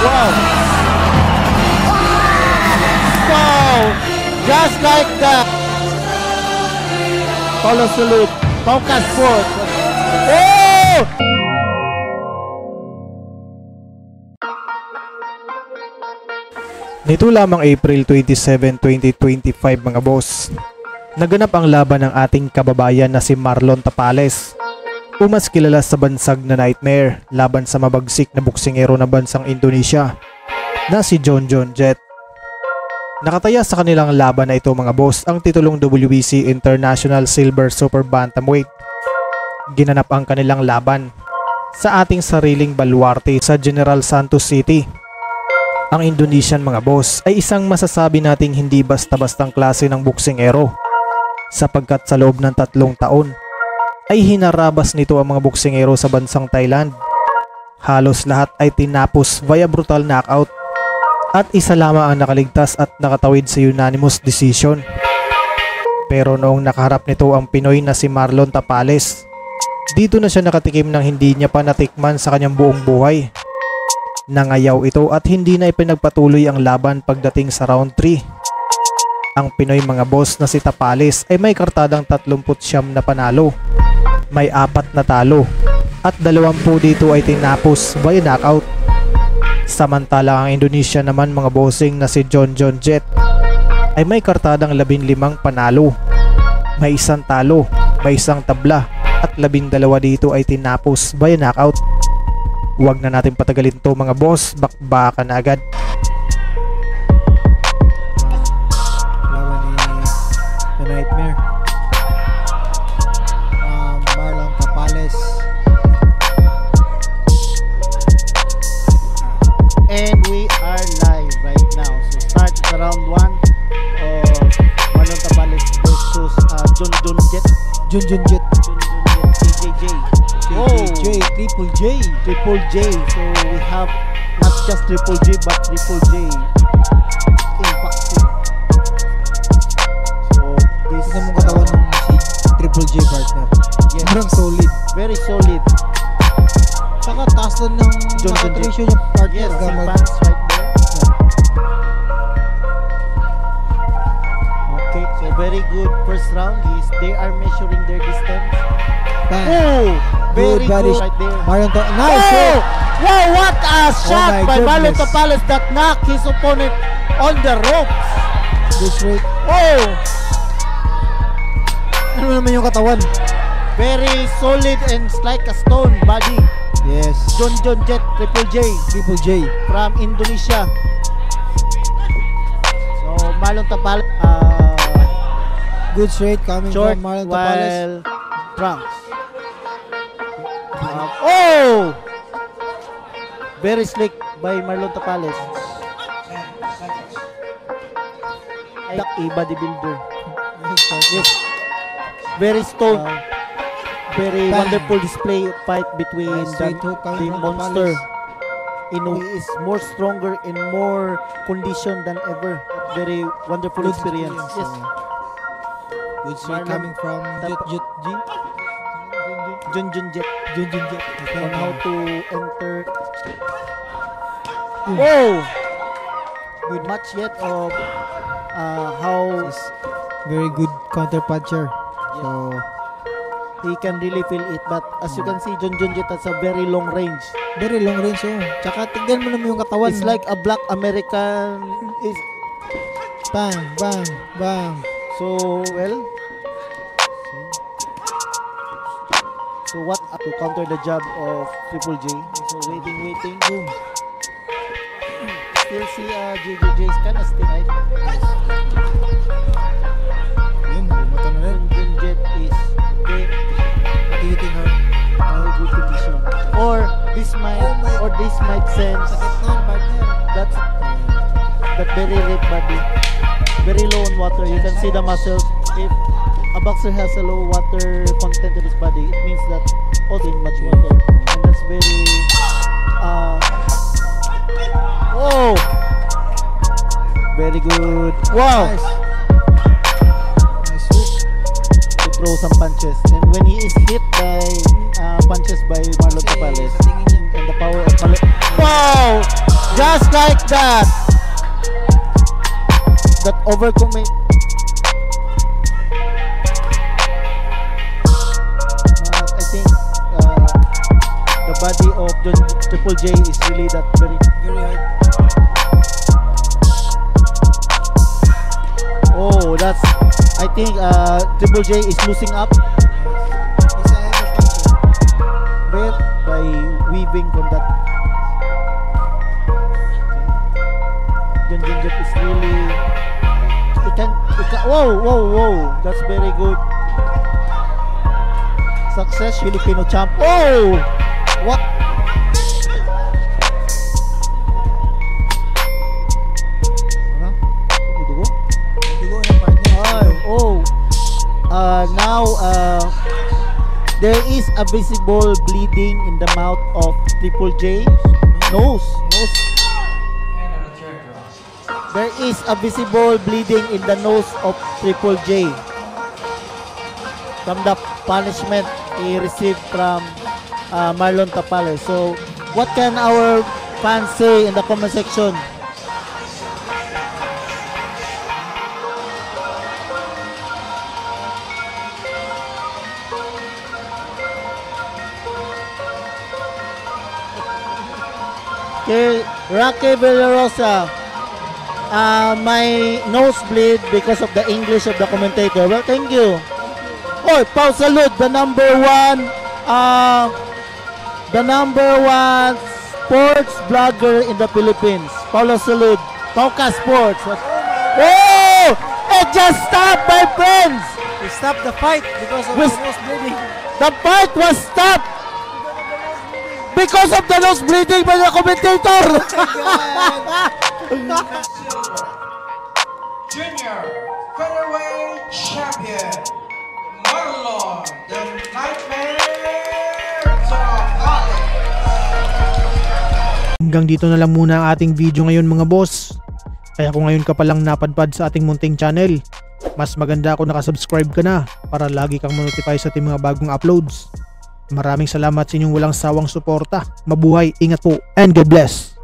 Wow! Wow! Just like that! Polo salute. Focus foot. Oh! Nito lamang April 27, 2025 mga boss, naganap ang laban ng ating kababayan na si Marlon Tapales, o mas kilala sa bansag na Nightmare, laban sa mabagsik na boksingero ng bansang Indonesia na si John Jet. Nakataya sa kanilang laban na ito mga boss ang titulong WBC International Silver Super Bantamweight. Ginanap ang kanilang laban sa ating sariling baluarte sa General Santos City. Ang Indonesian mga boss ay isang masasabi nating hindi basta-bastang klase ng boksingero, sapagkat sa loob ng 3 taon ay hinarabas nito ang mga boksingero sa bansang Thailand. Halos lahat ay tinapos via brutal knockout at isa lamang ang nakaligtas at nakatawid sa unanimous decision. Pero noong nakaharap nito ang Pinoy na si Marlon Tapales, dito na siya nakatikim ng hindi niya pa natikman sa kanyang buong buhay. Nangayaw ito at hindi na ipinagpatuloy ang laban pagdating sa round 3. Ang Pinoy mga boss na si Tapales ay may kartadang 39 na panalo, may 4 na talo at 20 dito ay tinapos via knockout. Samantala ang Indonesia naman mga bossing na si John Jet ay may kartadang 15 panalo, may 1 talo, may 1 tabla at 12 dito ay tinapos via knockout. Huwag na natin patagalin to mga boss, bakbakan na agad. Laban ni The Nightmare, Marlon Tapales. And we are live right now. So start the round 1 of Marlon Tapales versus John Jet. CJJ. Triple J. So we have not just Triple J but Triple J impacting. So this Tignan mo katawan ng si Triple J partner. yes, Sobrang solid. very solid. Saka taas na ng John Jet. ratio niya partner. Yes, Kaya yung mag- pants right there. Okay, so very good first round. They are measuring their distance. Bang. Oh, very Good body good right there. Marlon nice Oh! hit. Wow, what a shot my by Marlon goodness. Tapales that knocked his opponent on the ropes. Good straight. Oh, Ano naman yung katawan? very solid and it's like a stone body. Yes. John Jet, Triple J Triple J. from Indonesia. So Marlon Tapales, Good straight coming short from Marlon Tapales. while trunks. Oh, very slick by Marlon Tapales. A bodybuilder. Yes, very stone. Very Bang. wonderful display fight between Straight hook the coming from monster. Tapales. He is more stronger and more conditioned than ever. Very wonderful Good experience. Yes. Good straight Marlon coming from Jet. John Jet on how to enter. Oh, good match yet of how Is very good counter puncher. So he can really feel it. But as you can see, John Jet has a very long range. very long range oh. Tsaka tignan mo naman yung katawan. It's like a black American. Is bang, bang, bang. so well. So what to counter the jab of Triple J? So waiting, boom. Still see JJJ is kind of still right. Yun, bumato na rin. John Jet is okay. Hitting her. Good condition. Or this might sense Sakit nun, partner. that very ripped body, very low on water. You can see the muscles. If a boxer has a low water content in his body, it means that also in much water, and that's very oh, very good. Wow, Nice. Nice hook. to throw some punches, and when he is hit by punches by Marlon Tapales, Sa tingin niya. and the power of Marlon. Wow, Just like that. That overcoming. I think the body of the Triple J is really that very Very hard. Oh, that's. I think Triple J is losing up He's a heavy puncher. bit by weaving from that. Junjun Jet is really. It can. Whoa! That's very good. Success, Filipino champ. Oh, what? Ano? Dugo? Dugo ng partner. Ay, oh. Now, there is a visible bleeding in the mouth of Triple J. Nose. There is a visible bleeding in the nose of Triple J from the punishment he received from Marlon Tapales. So, what can our fans say in the comment section? Okay, Rocky Villarosa. My nose bleed because of the English of the commentator. Well, thank you. Oh, Pau Salud, the number one sports blogger in the Philippines. Paulo Salud, Pauka Sports. Oh, it just stopped, my friends. We stopped the fight because of We- the nose bleeding. The fight was stopped because of the nose bleeding by the commentator. Junior featherweight champion Marlon the Nightmare Tapales. Hanggang dito na lang muna ang ating video ngayon mga boss. Kaya kung ngayon ka palang napadpad sa ating munting channel, mas maganda kung nakasubscribe ka na para lagi kang ma-notify sa ating mga bagong uploads. Maraming salamat sa inyong walang sawang suporta. Mabuhay, ingat po, and God bless!